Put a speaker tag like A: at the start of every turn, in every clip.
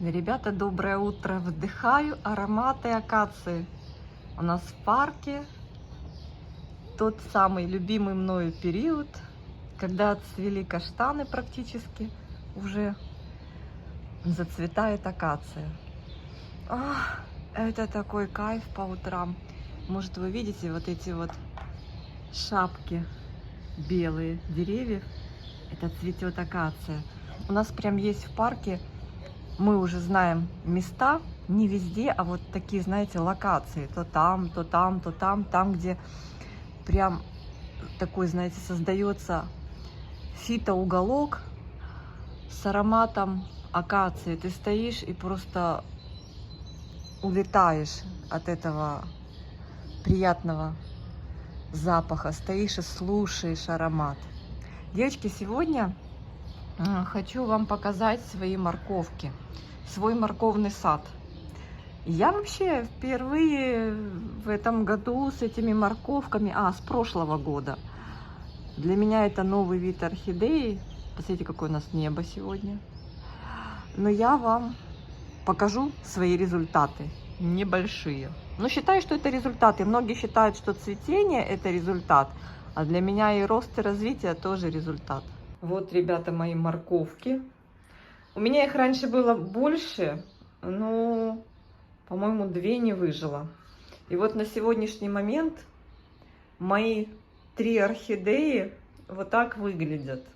A: Ребята, доброе утро! Вдыхаю ароматы акации. У нас в парке тот самый любимый мною период, когда отцвели каштаны практически, уже зацветает акация. Это такой кайф по утрам. Может, вы видите вот эти вот шапки белые деревьев? Это цветет акация. У нас прям есть в парке. Мы уже знаем места, не везде, а вот такие, знаете, локации. То там, то там, то там. Там, где прям такой, знаете, создается фитоуголок с ароматом акации. Ты стоишь и просто улетаешь от этого приятного запаха. Стоишь и слушаешь аромат. Девочки, сегодня хочу вам показать свои морковки, свой морковный сад. Я вообще впервые в этом году с этими морковками, с прошлого года. Для меня это новый вид орхидеи. Посмотрите, какое у нас небо сегодня. Но я вам покажу свои результаты, небольшие. Но считаю, что это результаты. Многие считают, что цветение это результат, а для меня и рост, и развитие тоже результат. Вот, ребята, мои морковки. У меня их раньше было больше, но, по-моему, 2 не выжило. И вот на сегодняшний момент мои 3 орхидеи вот так выглядят.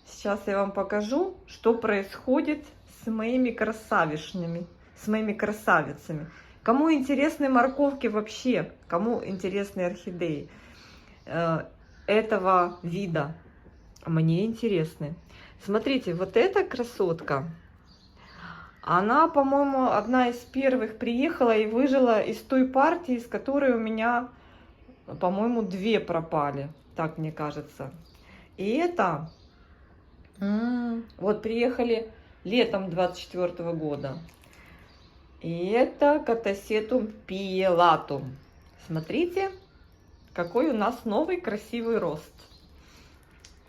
A: Сейчас я вам покажу, что происходит с моими красавишнями, с моими красавицами. Кому интересны морковки вообще, кому интересны орхидеи этого вида? Мне интересны. Смотрите, вот эта красотка, она, по-моему, одна из первых приехала и выжила из той партии, из которой у меня, по-моему, 2 пропали. Так мне кажется. И это, вот приехали летом 24 года. И это Катасетум пиелатум. Смотрите, какой у нас новый красивый рост.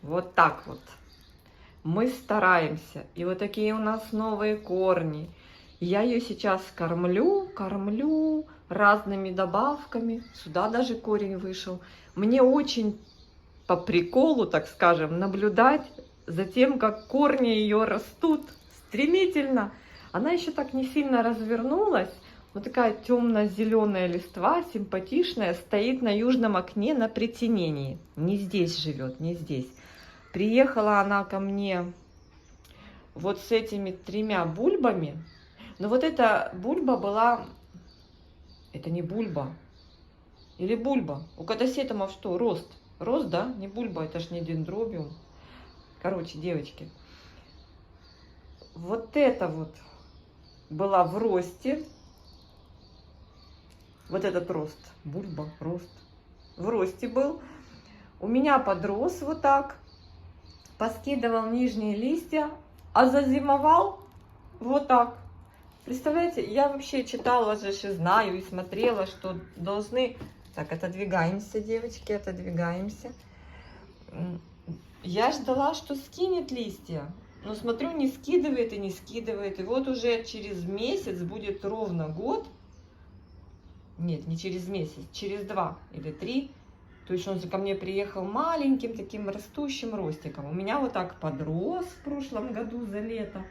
A: Вот так вот. Мы стараемся. И вот такие у нас новые корни. Я ее сейчас кормлю разными добавками. Сюда даже корень вышел. Мне очень по приколу, так скажем, наблюдать за тем, как корни ее растут стремительно. Она еще так не сильно развернулась. Вот такая темно-зеленая листва, симпатичная, стоит на южном окне на притенении. Не здесь живет, не здесь. Приехала она ко мне вот с этими 3 бульбами. Но вот эта бульба была... Это не бульба. Или бульба. У катасетумов что? Рост. Рост, да? Не бульба, это ж не дендробиум. Короче, девочки. Вот это вот была в росте. Вот этот рост. Бульба, рост. В росте был. У меня подрос вот так. Поскидывал нижние листья, а зазимовал вот так. Представляете, я вообще читала же, и знаю, и смотрела, что должны... Так, отодвигаемся, девочки, отодвигаемся. Я ждала, что скинет листья, но смотрю, не скидывает и не скидывает. И вот уже через месяц будет ровно год. Нет, не через месяц, через 2 или 3. То есть он ко мне приехал маленьким таким растущим ростиком. У меня вот так подрос в прошлом году за лето.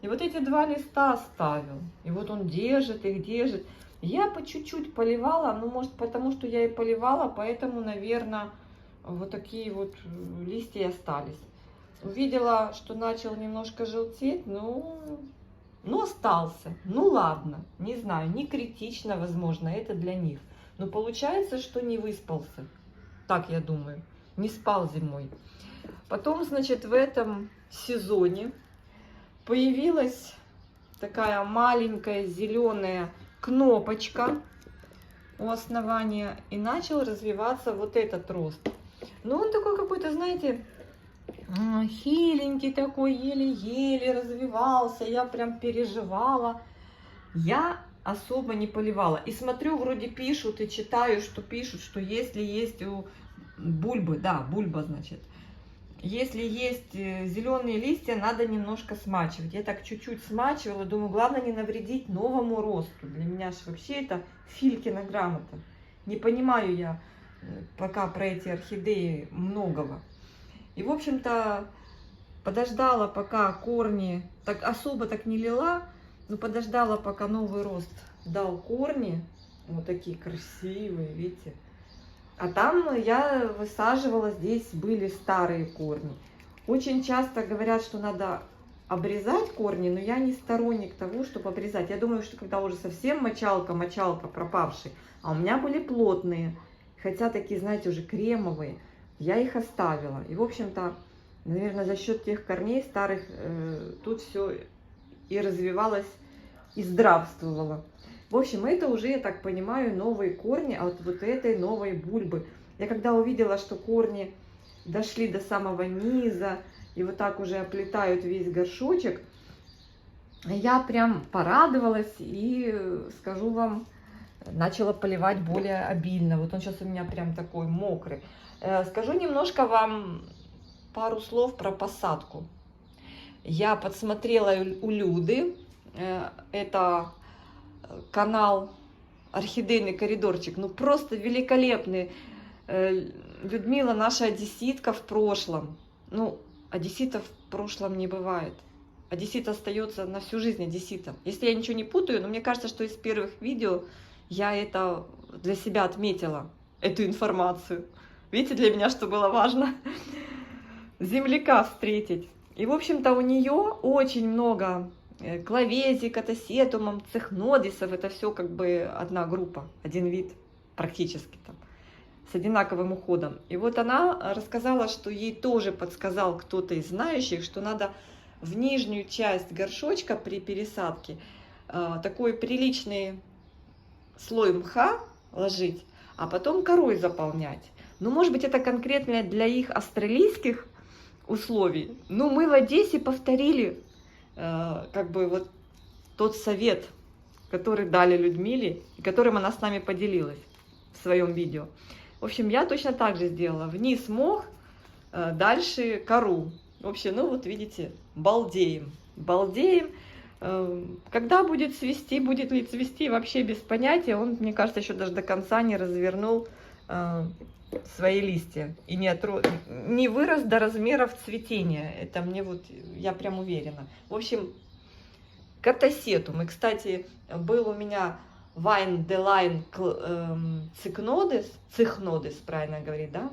A: И вот эти 2 листа оставил. И вот он держит их, держит. Я по чуть-чуть поливала. Ну, может, потому что я и поливала, поэтому, наверное, вот такие вот листья и остались. Увидела, что начал немножко желтеть. Ну, остался. Ну, ладно. Не знаю, не критично, возможно, это для них. Но получается, что не выспался. Так я думаю, не спал зимой. Потом, значит, в этом сезоне появилась такая маленькая зеленая кнопочка у основания. И начал развиваться вот этот рост. Но он такой какой-то, знаете, хиленький такой, еле-еле развивался. Я прям переживала. Я особо не поливала. И смотрю, вроде пишут, и читаю, что пишут, что если есть у бульбы, да, бульба, значит, Если есть зеленые листья, надо немножко смачивать. Я так чуть-чуть смачивала, думаю, главное не навредить новому росту. Для меня же вообще это Филькина грамота. Не понимаю я пока про эти орхидеи многого. И, в общем-то, подождала, пока корни, так особо так не лила, но подождала, пока новый рост дал корни. Вот такие красивые, видите. А там я высаживала, здесь были старые корни. Очень часто говорят, что надо обрезать корни, но я не сторонник того, чтобы обрезать. Я думаю, что когда уже совсем мочалка пропавший, а у меня были плотные, хотя такие, знаете, уже кремовые, я их оставила. И, в общем-то, наверное, за счет тех корней старых тут все и развивалось, и здравствовало. В общем, это уже, я так понимаю, новые корни от вот этой новой бульбы. Я когда увидела, что корни дошли до самого низа и вот так уже оплетают весь горшочек, я прям порадовалась и, скажу вам, начала поливать более обильно. Вот он сейчас у меня прям такой мокрый. Скажу немножко вам пару слов про посадку. Я подсмотрела у Люды, это канал Орхидейный коридорчик, ну просто великолепный. Людмила наша одесситка в прошлом. Ну, одесситов в прошлом не бывает. Одессит остается на всю жизнь одесситом. Если я ничего не путаю, но мне кажется, что из первых видео я это для себя отметила, эту информацию. Видите, для меня что было важно? Земляка встретить. И, в общем-то, у нее очень много клавезий, катасетумом, цехнодисов. Это все как бы одна группа, один вид практически там, с одинаковым уходом. И вот она рассказала, что ей тоже подсказал кто-то из знающих, что надо в нижнюю часть горшочка при пересадке такой приличный слой мха ложить, а потом корой заполнять. Ну, может быть, это конкретно для их австралийских условий. Но мы в Одессе повторили как бы вот тот совет, который дали Людмиле, и которым она с нами поделилась в своем видео. В общем, я точно так же сделала. Вниз мох, дальше кору. В общем, ну вот видите, балдеем. Балдеем. Когда будет цвести, будет ли цвести, вообще без понятия. Он, мне кажется, еще даже до конца не развернул свои листья и не вырос до размеров цветения. Это мне вот, я прям уверена. В общем, катасетум. И, кстати, был у меня Vine Deline Цехнодис, правильно говорить, да?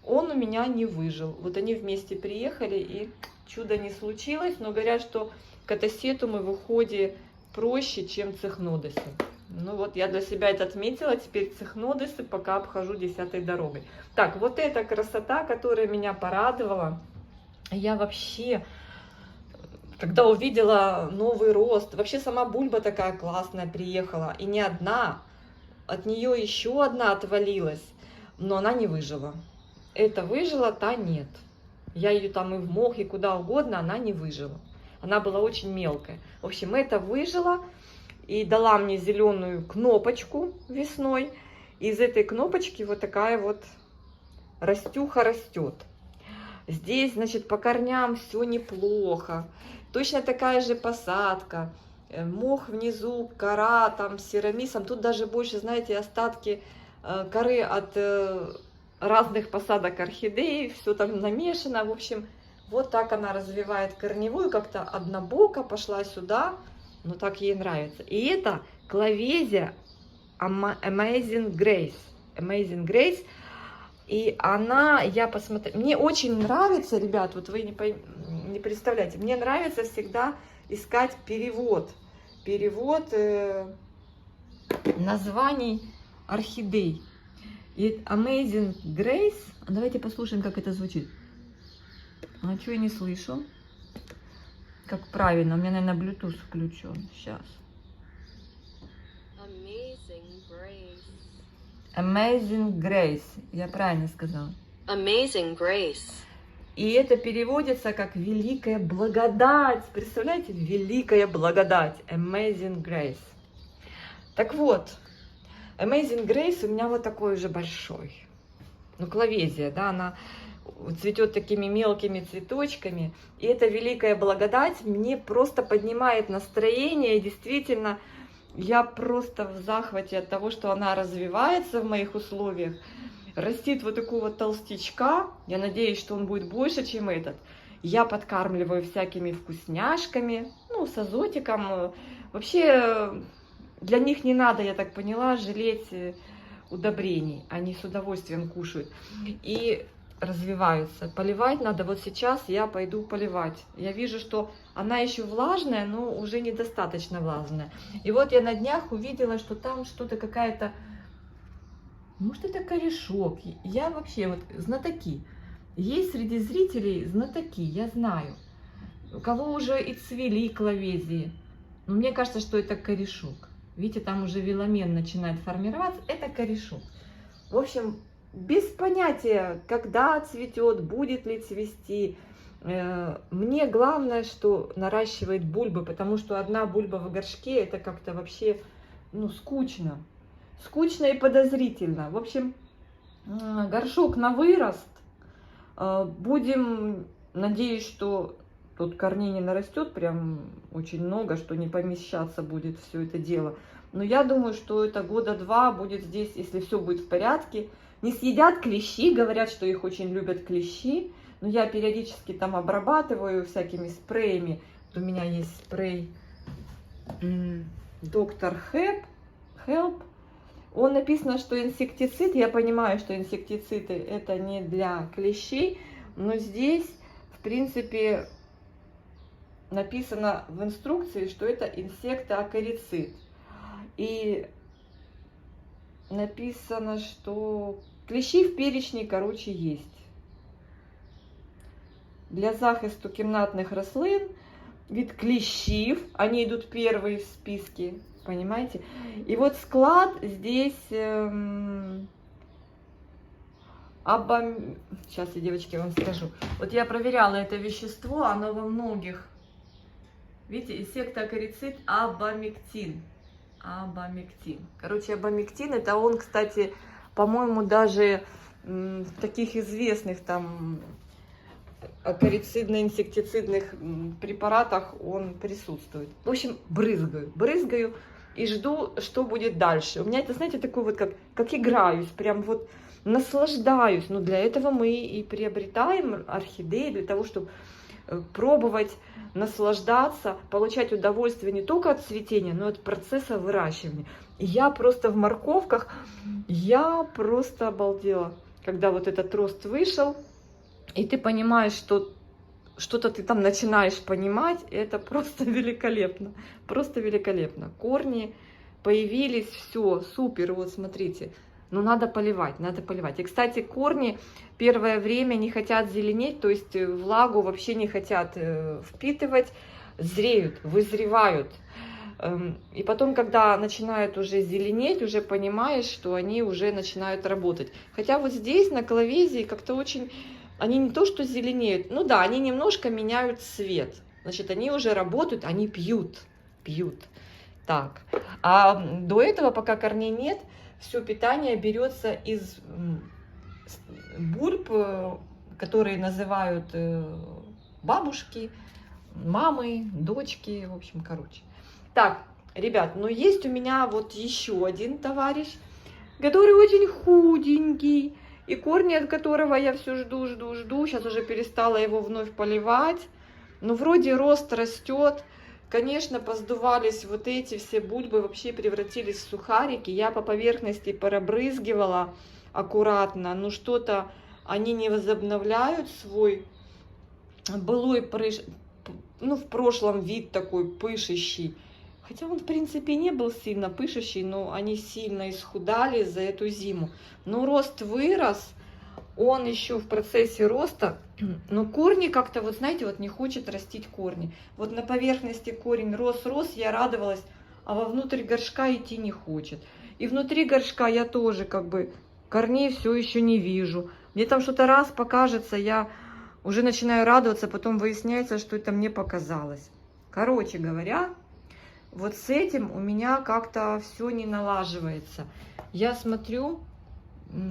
A: Он у меня не выжил. Вот они вместе приехали, и чудо не случилось, но говорят, что катасетумы в уходе проще, чем цехнодисы. Ну вот, я для себя это отметила, теперь цехнодисы пока обхожу 10-й дорогой. Так, вот эта красота, которая меня порадовала. Я вообще, когда увидела новый рост, вообще сама бульба такая классная приехала, и не одна, от нее еще одна отвалилась, но она не выжила. Эта выжила, та нет. Я ее там и в мох, и куда угодно, она не выжила. Она была очень мелкая. В общем, эта выжила и дала мне зеленую кнопочку весной. Из этой кнопочки вот такая вот растюха растет. Здесь, значит, по корням все неплохо. Точно такая же посадка. Мох внизу, кора там с серамисом. Тут даже больше, знаете, остатки коры от разных посадок орхидей. Все там намешано. В общем, вот так она развивает корневую. Как-то однобоко пошла сюда. Но так ей нравится. И это клавезия Amazing Grace. Amazing Grace. И она, я посмотрела, мне очень нравится, ребят, вот вы не представляете, мне нравится всегда искать перевод. Перевод названий орхидей. И Amazing Grace, давайте послушаем, как это звучит. А что я не слышу? Как правильно, у меня, наверное, Bluetooth включен. Сейчас.
B: Amazing Grace.
A: Amazing Grace. Я правильно сказала.
B: Amazing Grace.
A: И это переводится как великая благодать. Представляете? Великая благодать. Amazing Grace. Так вот, Amazing Grace у меня вот такой уже большой. Ну, клавезия, да, она цветет такими мелкими цветочками. И эта великая благодать мне просто поднимает настроение. И действительно, я просто в захвате от того, что она развивается в моих условиях. Растит вот такого толстячка. Я надеюсь, что он будет больше, чем этот. Я подкармливаю всякими вкусняшками, ну, с азотиком. Вообще, для них не надо, я так поняла, жалеть удобрений. Они с удовольствием кушают и развиваются. Поливать надо. Вот сейчас я пойду поливать. Я вижу, что она еще влажная, но уже недостаточно влажная. И вот я на днях увидела, что там что-то какая-то... Может, это корешок. Я вообще, вот, знатоки. Есть среди зрителей знатоки, я знаю. У кого уже и цвели кловезии. Но мне кажется, что это корешок. Видите, там уже веломен начинает формироваться. Это корешок. В общем, без понятия, когда цветет, будет ли цвести. Мне главное, что наращивает бульбы, потому что одна бульба в горшке, это как-то вообще, ну, скучно. Скучно и подозрительно. В общем, горшок на вырост. Будем, надеюсь, что тут корней не нарастет прям очень много, что не помещаться будет все это дело. Но я думаю, что это года 2 будет здесь, если все будет в порядке. Не съедят клещи, говорят, что их очень любят клещи. Но я периодически там обрабатываю всякими спреями. Вот у меня есть спрей Доктор Help. Он написано, что инсектицид. Я понимаю, что инсектициды это не для клещей. Но здесь, в принципе, написано в инструкции, что это инсектоакарицид. И написано, что клещи в перечне, короче, есть. Для захисту кімнатних рослин від клещів, они идут первые в списке, понимаете? И вот склад здесь, сейчас я, девочки, вам скажу. Вот я проверяла это вещество, оно во многих, видите, инсектоакарицид абамектин. Короче, абамектин, это он, кстати, по-моему, даже в таких известных там акарицидно-инсектицидных препаратах он присутствует. В общем, брызгаю и жду, что будет дальше. У меня это, знаете, такой вот, как играюсь, прям вот наслаждаюсь. Но для этого мы и приобретаем орхидеи, для того, чтобы пробовать, наслаждаться, получать удовольствие не только от цветения, но и от процесса выращивания. И я просто в морковках, я просто обалдела, когда вот этот рост вышел, и ты понимаешь, что что-то ты там начинаешь понимать, это просто великолепно, просто великолепно. Корни появились, все, супер, вот смотрите. Но надо поливать, надо поливать. И, кстати, корни первое время не хотят зеленеть, то есть влагу вообще не хотят впитывать, зреют, вызревают. И потом, когда начинают уже зеленеть, уже понимаешь, что они уже начинают работать. Хотя вот здесь на кловезии как-то очень... Они не то что зеленеют, ну да, они немножко меняют цвет. Значит, они уже работают, они пьют. Так, а до этого, пока корней нет, все питание берется из бульб, которые называют бабушки, мамы, дочки, в общем, короче. Так, ребят, но есть у меня вот еще один товарищ, который очень худенький, и корни от которого я все жду. Сейчас уже перестала его вновь поливать. Но вроде рост растет. Конечно, поздувались вот эти все бульбы, вообще превратились в сухарики. Я по поверхности пробрызгивала аккуратно, но что-то они не возобновляют свой былой, ну, в прошлом вид такой пышущий. Хотя он, в принципе, не был сильно пышущий, но они сильно исхудали за эту зиму. Но рост вырос, он еще в процессе роста, но корни как-то, вот знаете, вот не хочет растить корни. Вот на поверхности корень рос, я радовалась, а вовнутрь горшка идти не хочет. И внутри горшка я тоже как бы корней все еще не вижу. Мне там что-то раз покажется, я уже начинаю радоваться, потом выясняется, что это мне показалось. Короче говоря, вот с этим у меня как-то все не налаживается. Я смотрю,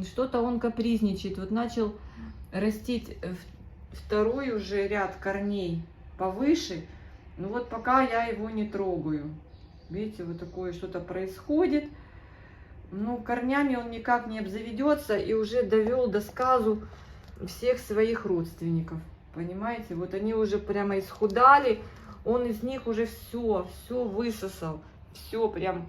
A: что-то он капризничает. Вот начал растить второй уже ряд корней повыше. Ну вот пока я его не трогаю. Видите, вот такое что-то происходит. Ну, корнями он никак не обзаведется и уже довел до сказу всех своих родственников. Понимаете, вот они уже прямо исхудали, он из них уже все высосал, все прям,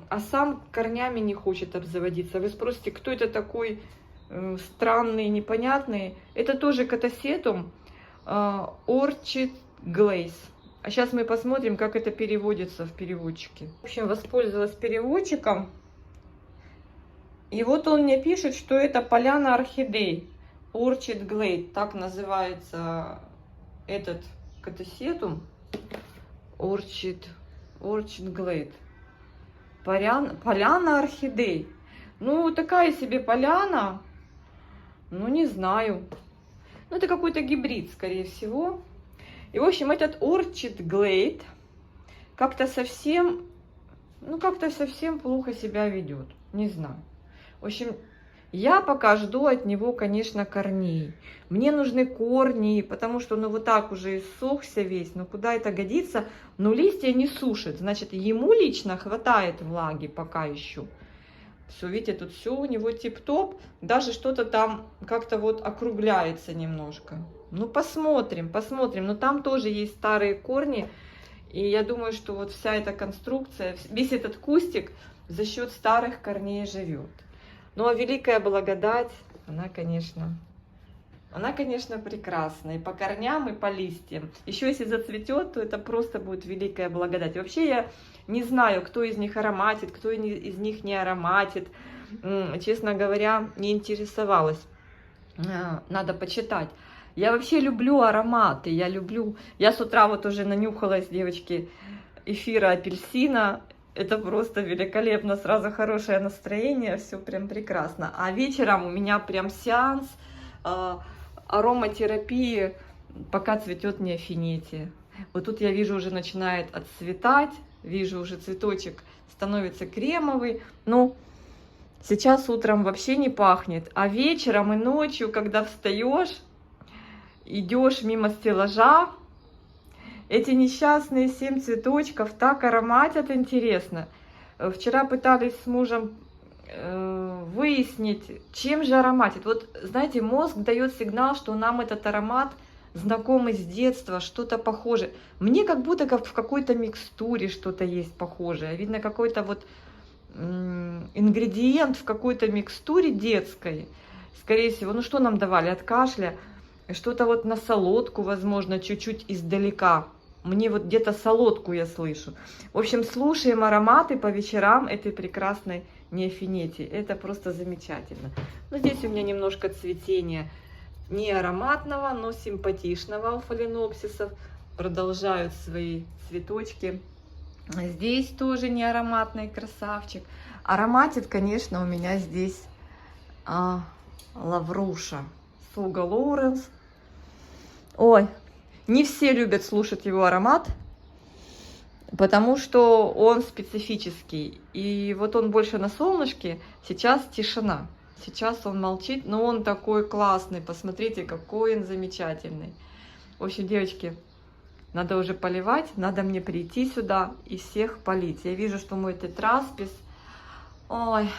A: а сам корнями не хочет обзаводиться. Вы спросите, кто это такой странный, непонятный? Это тоже катасетум Orchid Glaze. А сейчас мы посмотрим, как это переводится в переводчике. В общем, воспользовалась переводчиком. И вот он мне пишет, что это поляна орхидей. Orchid Glade, так называется этот катасетум. Orchid Glade. Поляна орхидей. Ну, такая себе поляна. Ну, не знаю. Ну, это какой-то гибрид, скорее всего. И, в общем, этот Orchid Glade как-то совсем плохо себя ведет. Не знаю. В общем, я пока жду от него, конечно, корней. Мне нужны корни, потому что, ну, вот так уже иссохся весь. Ну, куда это годится? Но листья не сушат. Значит, ему лично хватает влаги пока еще. Все, видите, тут все у него тип-топ. Даже что-то там как-то вот округляется немножко. Ну, посмотрим. Но там тоже есть старые корни. И я думаю, что вот вся эта конструкция, весь этот кустик за счет старых корней живет. Ну, а великая благодать, она, конечно, прекрасна. И по корням, и по листьям. Еще если зацветет, то это просто будет великая благодать. Вообще я не знаю, кто из них ароматит, кто из них не ароматит. Честно говоря, не интересовалась. Надо почитать. Я вообще люблю ароматы. Я с утра вот уже нанюхалась, девочки, эфира апельсина. Это просто великолепно, сразу хорошее настроение, все прям прекрасно. А вечером у меня прям сеанс ароматерапии, пока цветет неофинетия. Вот тут я вижу, уже начинает отцветать, вижу, уже цветочек становится кремовый. Ну, сейчас утром вообще не пахнет, а вечером и ночью, когда встаешь, идешь мимо стеллажа, эти несчастные 7 цветочков так ароматят, интересно. Вчера пытались с мужем выяснить, чем же ароматит. Вот, знаете, мозг дает сигнал, что нам этот аромат знакомый с детства, что-то похожее. Мне как будто как в какой-то микстуре что-то есть похожее. Видно, какой-то вот ингредиент в какой-то микстуре детской. Скорее всего, ну что нам давали от кашля? Что-то вот на солодку, возможно, чуть-чуть издалека. Мне вот где-то солодку я слышу. В общем, слушаем ароматы по вечерам этой прекрасной неофинетии. Это просто замечательно. Но здесь у меня немножко цветения не ароматного, но симпатичного у фаленопсисов. Продолжают свои цветочки. Здесь тоже не ароматный красавчик. Ароматит, конечно, у меня здесь лавруша. Суга Лоуренс. Ой, не все любят слушать его аромат, потому что он специфический. И вот он больше на солнышке, сейчас тишина. Сейчас он молчит, но он такой классный. Посмотрите, какой он замечательный. В общем, девочки, надо уже поливать, надо мне прийти сюда и всех полить. Я вижу, что мой тетраспис, ой,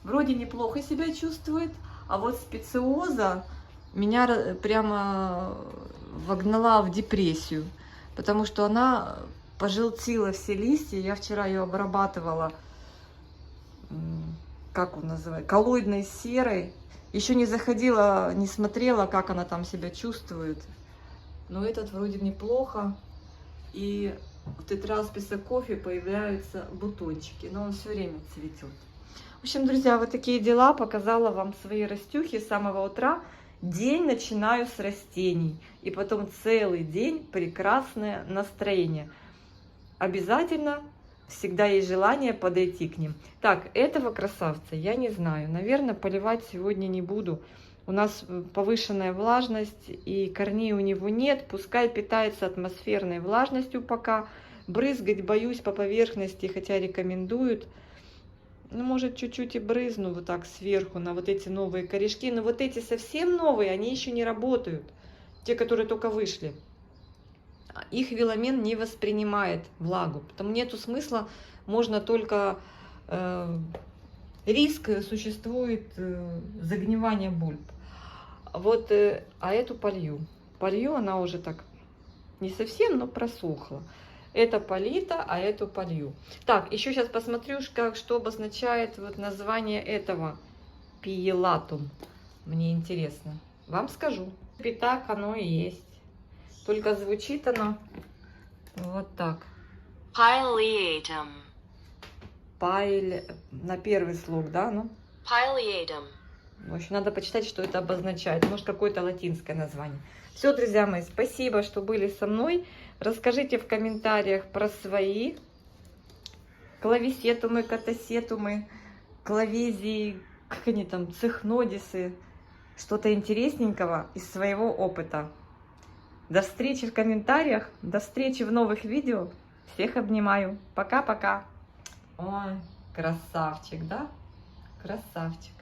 A: вроде неплохо себя чувствует, а вот специоза меня прямо вогнала в депрессию, потому что она пожелтила все листья. Я вчера ее обрабатывала, как он называется, коллоидной серой. Еще не заходила, не смотрела, как она там себя чувствует. Но этот вроде неплохо. И в тетрасписа кофе появляются бутончики, но он все время цветет. В общем, друзья, вот такие дела. Показала вам свои растюхи с самого утра. День начинаю с растений. И потом целый день прекрасное настроение. Обязательно всегда есть желание подойти к ним. Так, этого красавца я не знаю. Наверное, поливать сегодня не буду. У нас повышенная влажность, и корней у него нет. Пускай питается атмосферной влажностью пока. Брызгать боюсь по поверхности, хотя рекомендуют. ну, может, чуть-чуть и брызну вот так сверху на вот эти новые корешки. Но вот эти совсем новые, они еще не работают. Те, которые только вышли. Их виламен не воспринимает влагу. Потому нету смысла, можно только... риск существует загнивания бульб. Вот, а эту полью. Полью, она уже так не совсем, но просохла. Это полита, а эту полью. Так, еще сейчас посмотрю, что обозначает вот название этого пиелатум. Мне интересно. Вам скажу. И так оно и есть. Только звучит оно вот так.
B: Pileatum.
A: На первый слог, да? Ну?
B: Pileatum.
A: В общем, надо почитать, что это обозначает. Может, какое-то латинское название. Все, друзья мои, спасибо, что были со мной. Расскажите в комментариях про свои клависетумы, катасетумы, клавезии, как они там, цихнодисы. Что-то интересненького из своего опыта. До встречи в комментариях, до встречи в новых видео. Всех обнимаю. Пока-пока. Ой, красавчик, да? Красавчик.